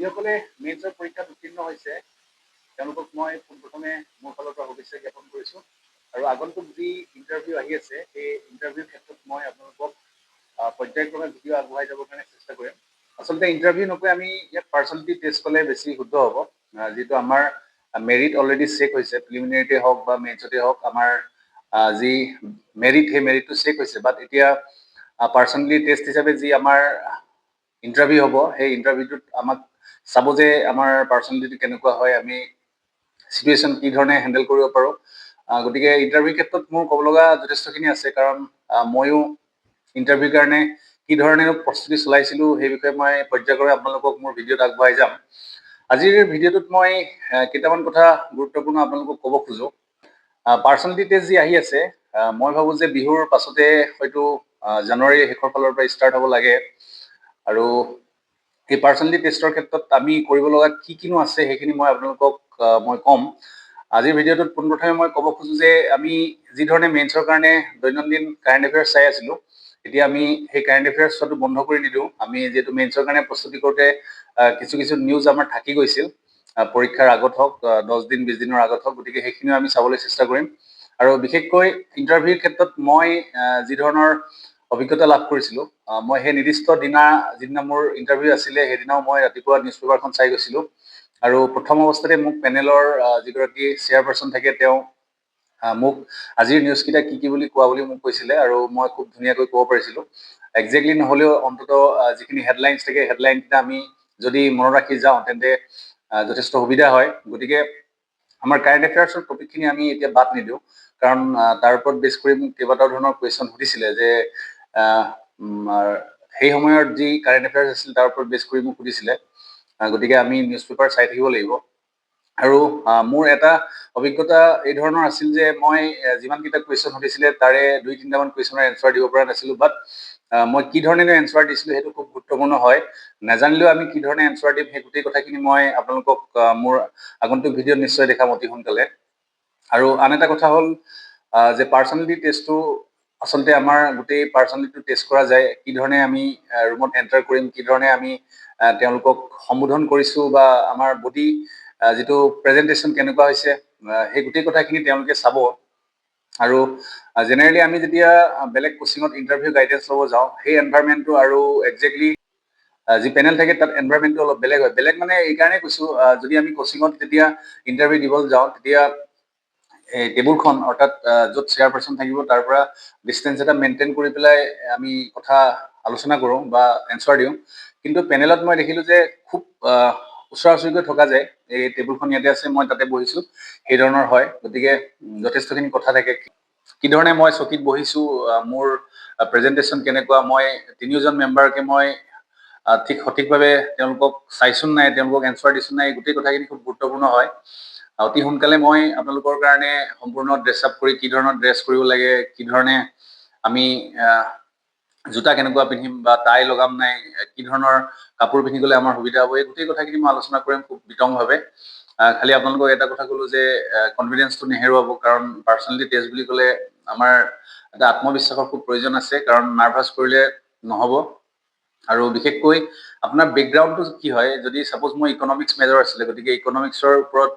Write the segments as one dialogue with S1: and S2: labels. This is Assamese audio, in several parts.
S1: যিসকলে মেইনছৰ পৰীক্ষাত উত্তীৰ্ণ হৈছে তেওঁলোকক মই পোনপ্ৰথমে মোৰ ফালৰ পৰা শুভেচ্ছা জ্ঞাপন কৰিছোঁ। আৰু আগন্তুক যি ইণ্টাৰভিউ আহি আছে সেই ইণ্টাৰভিউৰ ক্ষেত্ৰত মই আপোনালোকক পৰ্যায়ক্ৰমে ভিডিঅ' আগবঢ়াই যাবৰ কাৰণে চেষ্টা কৰিম। আচলতে ইণ্টাৰভিউ নকৰি আমি ইয়াক পাৰ্চনেলিটি টেষ্ট ক'লে বেছি শুদ্ধ হ'ব, যিটো আমাৰ মেৰিট অলৰেডি চেক হৈছে, প্ৰিলিমিনেৰীতে হওক বা মেইনছতে হওক আমাৰ যি মেৰিট সেই মেৰিটটো চেক হৈছে। বাট এতিয়া পাৰ্চনেলিটি টেষ্ট হিচাপে যি আমাৰ ইণ্টাৰভিউ হ'ব সেই ইণ্টাৰভিউটোত আমাক চাব যে আমাৰ পাৰ্চনেলিটি কেনেকুৱা হয়, আমি চিটুৱেশ্যন কি ধৰণে হেণ্ডেল কৰিব পাৰোঁ। গতিকে ইণ্টাৰভিউৰ ক্ষেত্ৰত মোৰ ক'ব লগা যথেষ্টখিনি আছে, কাৰণ ময়ো ইণ্টাৰভিউৰ কাৰণে কি ধৰণে প্ৰস্তুতি চলাইছিলোঁ সেই বিষয়ে মই পৰ্যায়ক্ৰমে আপোনালোকক মোৰ ভিডিঅ'ত আগবঢ়াই যাম। আজিৰ ভিডিঅ'টোত মই কেইটামান কথা গুৰুত্বপূৰ্ণ আপোনালোকক ক'ব খোজোঁ। পাৰ্চনেলিটি টেষ্ট যি আহি আছে, মই ভাবোঁ যে বিহুৰ পাছতে হয়তো জানুৱাৰীৰ শেষৰ ফালৰ পৰা ষ্টাৰ্ট হ'ব লাগে। আৰু এই পাৰ্চনেলিটি টেষ্টৰ ক্ষেত্ৰত আমি কৰিব লগা কি কিনো আছে সেইখিনি মই আপোনালোকক মই ক'ম। আজিৰ ভিডিঅ'টোত পোনপ্ৰথমে মই ক'ব খোজোঁ যে আমি যি ধৰণে মেইনছৰ কাৰণে দৈনন্দিন কাৰেণ্ট এফেয়াৰ্ছ চাই আছিলোঁ, এতিয়া আমি সেই কাৰেণ্ট এফেয়াৰ্ছ চোৱাটো বন্ধ কৰি নিদিওঁ। আমি যিহেতু মেইনছৰ কাৰণে প্ৰস্তুতি কৰোঁতে কিছু কিছু নিউজ আমাৰ থাকি গৈছিল, পৰীক্ষাৰ আগত হওক, 10 দিন 20 দিনৰ আগত হওক, গতিকে সেইখিনিও আমি চাবলৈ চেষ্টা কৰিম। আৰু বিশেষকৈ ইণ্টাৰভিউৰ ক্ষেত্ৰত মই যি ধৰণৰ অভিজ্ঞতা লাভ কৰিছিলোঁ, মই সেই নিৰ্দিষ্ট যিদিনা মোৰ ইণ্টাৰভিউ আছিলে সেইদিনাও মই ৰাতিপুৱা নিউজ পেপাৰখন চাই গৈছিলোঁ। আৰু প্ৰথম অৱস্থাতে মোক পেনেলৰ যিগৰাকী চেয়াৰপাৰ্চন থাকে তেওঁ মোক আজিৰ নিউজকেইটা কি কি বুলি কোৱা বুলি মোক কৈছিলে, আৰু মই খুব ধুনীয়াকৈ ক'ব পাৰিছিলোঁ। একজেক্টলি নহ'লেও অন্তত যিখিনি হেডলাইনছ থাকে হেডলাইনকেইটা আমি যদি মনত ৰাখি যাওঁ তেন্তে যথেষ্ট সুবিধা হয়। গতিকে আমাৰ কাৰেণ্ট এফেয়াৰ্ছৰ টপিকখিনি আমি এতিয়া বাদ নিদিওঁ, কাৰণ তাৰ ওপৰত বেছ কৰি মোক কেইবাটাও ধৰণৰ কুৱেশ্যন সুধিছিলে যে সেই সময়ত যি কাৰেণ্ট এফেয়াৰ্ছ আছিল তাৰ ওপৰত বেছ কৰি মোক সুধিছিলে। গতিকে আমি নিউজ পেপাৰ চাই থাকিব লাগিব। আৰু মোৰ এটা অভিজ্ঞতা এই ধৰণৰ আছিল যে মই যিমানকেইটা কুৱেশ্যন সুধিছিলে তাৰে 2-3টামান কুৱেশ্যনৰ এনচাৰ দিব পৰা নাছিলোঁ। বাট মই কি ধৰণে এনচাৰ দিছিলোঁ সেইটো খুব গুৰুত্বপূৰ্ণ হয়। নাজানিলেও আমি কি ধৰণে এনচাৰ দিম সেই গোটেই কথাখিনি মই আপোনালোকক মোৰ আগন্তুক ভিডিঅ'ত নিশ্চয় দেখাম অতি সোনকালে। আৰু আন এটা কথা হ'ল যে পাৰ্চনেলিটি টেষ্টটো আচলতে আমাৰ গোটেই পাৰ্চনেলিটিটো টেষ্ট কৰা যায়, কি ধৰণে আমি ৰুমত এণ্টাৰ কৰিম, কি ধৰণে আমি তেওঁলোকক সম্বোধন কৰিছোঁ, বা আমাৰ বডি যিটো প্ৰেজেণ্টেশ্যন কেনেকুৱা হৈছে, সেই গোটেই কথাখিনি তেওঁলোকে চাব। আৰু জেনেৰেলি আমি যেতিয়া বেলেগ কোচিঙত ইণ্টাৰভিউ গাইডেঞ্চ ল'ব যাওঁ সেই এনভাইৰমেণ্টটো আৰু একজেক্টলি যি পেনেল থাকে তাত এনভাইৰমেণ্টটো অলপ বেলেগ হয়। বেলেগ মানে এইকাৰণে কৈছোঁ, যদি আমি কোচিঙত যেতিয়া ইণ্টাৰভিউ দিবলৈ যাওঁ তেতিয়া এই টেবুলখন অৰ্থাৎ য'ত চেয়াৰপাৰ্চন থাকিব তাৰ পৰা ডিষ্টেঞ্চ এটা মেইনটেইন কৰি পেলাই আমি কথা আলোচনা কৰোঁ বা এনচাৰ দিওঁ। কিন্তু পেনেলত মই দেখিলোঁ যে খুব ওচৰা ওচৰিকৈ থকা যায়, এই টেবুলখন ইয়াতে আছে মই তাতে বহিছোঁ সেই ধৰণৰ হয়। গতিকে যথেষ্টখিনি কথা থাকে, কি ধৰণে মই চকীত বহিছোঁ, মোৰ প্ৰেজেণ্টেশ্যন কেনেকুৱা, মই 3জন মেম্বাৰকে মই ঠিক সঠিকভাৱে তেওঁলোকক চাইছোঁ নাই, তেওঁলোকক এনচাৰ দিছোঁ নাই, গোটেই কথাখিনি খুব গুৰুত্বপূৰ্ণ হয়। অতি সোনকালে মই আপোনালোকৰ কাৰণে সম্পূৰ্ণ ড্ৰেছ আপ কৰি কি ধৰণৰ ড্ৰেছ কৰিব লাগে, কি ধৰণে আমি জোতা কেনেকুৱা পিন্ধিম বা টাই লগাম নাই, কি ধৰণৰ কাপোৰ পিন্ধি গ'লে আমাৰ সুবিধা হ'ব, এই গোটেই কথাখিনি মই আলোচনা কৰিম খুব বিতংভাৱে। খালি আপোনালোকক এটা কথা ক'লোঁ যে কনফিডেঞ্চটো নেহেৰুৱাব, কাৰণ পাৰ্চনেলিটি টেষ্ট বুলি ক'লে আমাৰ এটা আত্মবিশ্বাসৰ খুব প্ৰয়োজন আছে, কাৰণ নাৰ্ভাছ কৰিলে নহ'ব। আৰু বিশেষকৈ আপোনাৰ বেকগ্ৰাউণ্ডটো কি হয়, যদি ছাপ'জ মই ইকনমিক্স মেজৰ আছিলে, গতিকে ইকনমিক্সৰ ওপৰত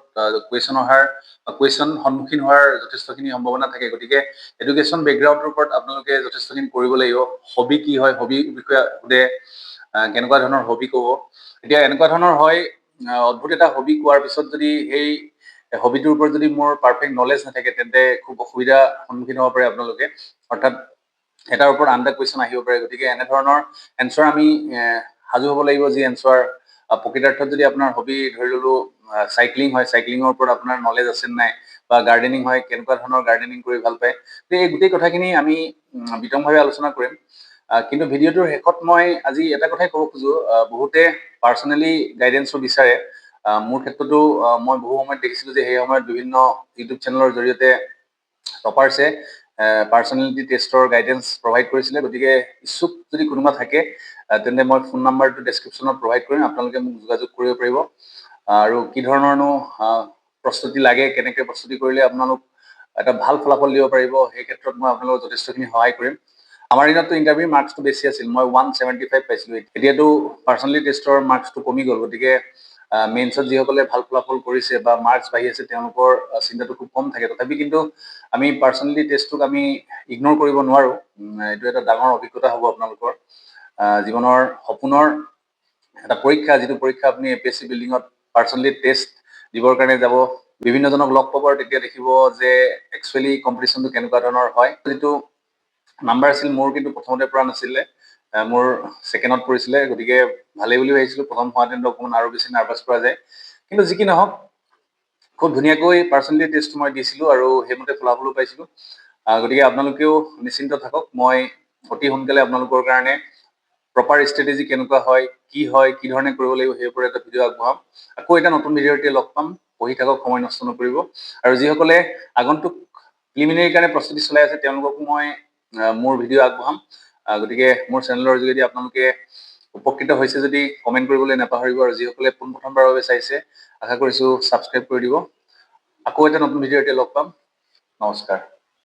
S1: কুৱেশ্যন সন্মুখীন হোৱাৰ যথেষ্টখিনি সম্ভাৱনা থাকে। গতিকে এডুকেশ্যন বেকগ্ৰাউণ্ডৰ ওপৰত আপোনালোকে যথেষ্টখিনি কৰিব লাগিব। হবি কি হয়, হবিৰ বিষয়ে সোধে, কেনেকুৱা ধৰণৰ হবি ক'ব। এতিয়া এনেকুৱা ধৰণৰ হয়, অদ্ভুত এটা হবি কোৱাৰ পিছত যদি সেই হবিটোৰ ওপৰত যদি মোৰ পাৰফেক্ট নলেজ নাথাকে তেন্তে খুব অসুবিধাৰ সন্মুখীন হ'ব পাৰে আপোনালোকে। অৰ্থাৎ এটাৰ ওপৰত আন এটা কুৱেশ্যন আহিব পাৰে। গতিকে এনেধৰণৰ এনচাৰ আমি সাজু হ'ব লাগিব, যি এনচাৰ প্ৰকৃতাৰ্থত যদি আপোনাৰ হবি ধৰি ল'লোঁ চাইক্লিং হয়, চাইক্লিঙৰ ওপৰত আপোনাৰ নলেজ আছে নাই, বা গাৰ্ডেনিং হয়, কেনেকুৱা ধৰণৰ গাৰ্ডেনিং কৰি ভাল পায়। গতিকে এই গোটেই কথাখিনি আমি বিতংভাৱে আলোচনা কৰিম। কিন্তু ভিডিঅ'টোৰ শেষত মই আজি এটা কথাই ক'ব খোজোঁ, বহুতে পাৰ্চনেলি গাইডেঞ্চো বিচাৰে। মোৰ ক্ষেত্ৰতো মই বহু সময়ত দেখিছিলোঁ যে সেই সময়ত বিভিন্ন ইউটিউব চেনেলৰ জৰিয়তে টপাৰ্ছে পাৰ্চনেলিটি টেষ্টৰ গাইডেঞ্চ প্ৰভাইড কৰিছিলে। গতিকে ইচ্ছুক যদি কোনোবা থাকে তেন্তে মই ফোন নাম্বাৰটো ডেছক্ৰিপশ্যনত প্ৰভাইড কৰিম, আপোনালোকে মোক যোগাযোগ কৰিব পাৰিব। আৰু কি ধৰণৰনো প্ৰস্তুতি লাগে, কেনেকৈ প্ৰস্তুতি কৰিলে আপোনালোক এটা ভাল ফলাফল দিব পাৰিব, সেই ক্ষেত্ৰত মই আপোনালোকক যথেষ্টখিনি সহায় কৰিম। আমাৰ দিনততো ইণ্টাৰভিউ মাৰ্কছটো বেছি আছিল, মই 175 পাইছিলোঁ। এতিয়াতো পাৰ্চনেলি টেষ্টৰ মাৰ্কছটো কমি গ'ল, গতিকে মেইনছত যিসকলে ভাল ফলাফল কৰিছে বা মাৰ্কছ বাঢ়ি আছে তেওঁলোকৰ চিন্তাটো খুব কম থাকে। তথাপি কিন্তু আমি পাৰ্চনেলি টেষ্টটোক আমি ইগন'ৰ কৰিব নোৱাৰোঁ। এইটো এটা ডাঙৰ অভিজ্ঞতা হ'ব আপোনালোকৰ জীৱনৰ সপোনৰ এটা পৰীক্ষা, যিটো পৰীক্ষা আপুনি APSC বিল্ডিঙত পাৰ্চনেলি টেষ্ট দিবৰ কাৰণে যাব, বিভিন্নজনক লগ পাব, তেতিয়া দেখিব যে একচুৱেলি কম্পিটিশ্যনটো কেনেকুৱা ধৰণৰ হয়। যিটো নাম্বাৰ আছিল মোৰ কিন্তু প্ৰথমতে পৰা নাছিলে, মোৰ ছেকেণ্ডত পৰিছিলে, গতিকে ভালেই বুলি ভাবিছিলোঁ। প্ৰথম হোৱাহেঁতেন অকণমান আৰু বেছি নাৰ্ভাছ কৰা যায়, কিন্তু যি কি নহওক খুব ধুনীয়াকৈ পাৰ্চনেলি টেষ্টটো মই দিছিলোঁ আৰু সেইমতে ফলাফলো পাইছিলোঁ। গতিকে আপোনালোকেও নিশ্চিন্ত থাকক, মই অতি সোনকালে আপোনালোকৰ কাৰণে প্ৰপাৰ ষ্ট্ৰেটেজি কেনেকুৱা হয়, কি ধৰণে কৰিব লাগিব সেই ওপৰত এটা ভিডিঅ' আগবঢ়াম। আকৌ এটা নতুন ভিডিঅ'তে লগ পাম। পঢ়ি থাকক, সময় নষ্ট নকৰিব। আৰু যিসকলে আগন্তুক প্ৰিলিমিনেৰীৰ কাৰণে প্ৰস্তুতি চলাই আছে তেওঁলোককো মই মোৰ ভিডিঅ' আগবঢ়াম। গতিকে মোৰ চেনেলৰ যোগেদি আপোনালোকে উপকৃত হৈছে যদি কমেণ্ট কৰিবলৈ নাপাহৰিব, আৰু যিসকলে পোনপ্ৰথমবাৰৰ বাবে চাইছে আশা কৰিছোঁ ছাবস্ক্ৰাইব কৰি দিব। আকৌ এটা নতুন ভিডিঅ'তে লগ পাম। নমস্কাৰ।